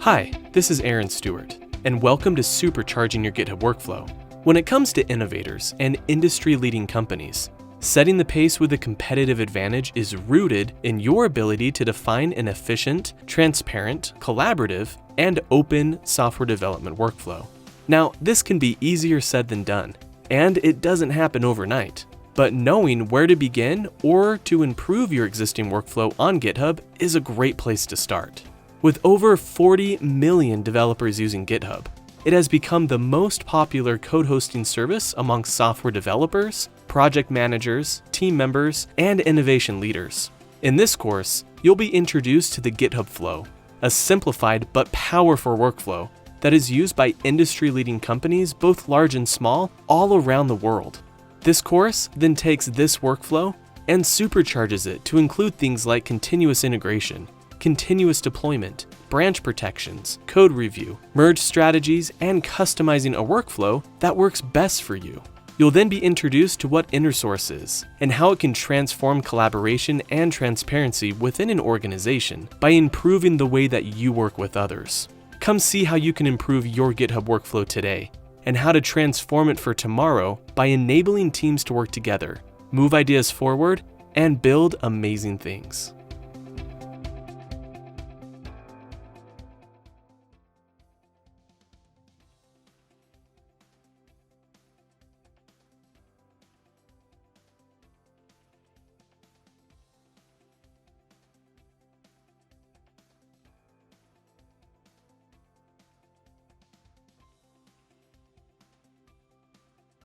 Hi, this is Aaron Stewart, and welcome to Supercharging Your GitHub Workflow. When it comes to innovators and industry-leading companies, setting the pace with a competitive advantage is rooted in your ability to define an efficient, transparent, collaborative, and open software development workflow. Now, this can be easier said than done, and it doesn't happen overnight. But knowing where to begin or to improve your existing workflow on GitHub is a great place to start. With over 40 million developers using GitHub, it has become the most popular code hosting service among software developers, project managers, team members, and innovation leaders. In this course, you'll be introduced to the GitHub Flow, a simplified but powerful workflow that is used by industry-leading companies, both large and small, all around the world. This course then takes this workflow and supercharges it to include things like continuous integration, continuous deployment, branch protections, code review, merge strategies, and customizing a workflow that works best for you. You'll then be introduced to what InnerSource is and how it can transform collaboration and transparency within an organization by improving the way that you work with others. Come see how you can improve your GitHub workflow today and how to transform it for tomorrow by enabling teams to work together, move ideas forward, and build amazing things.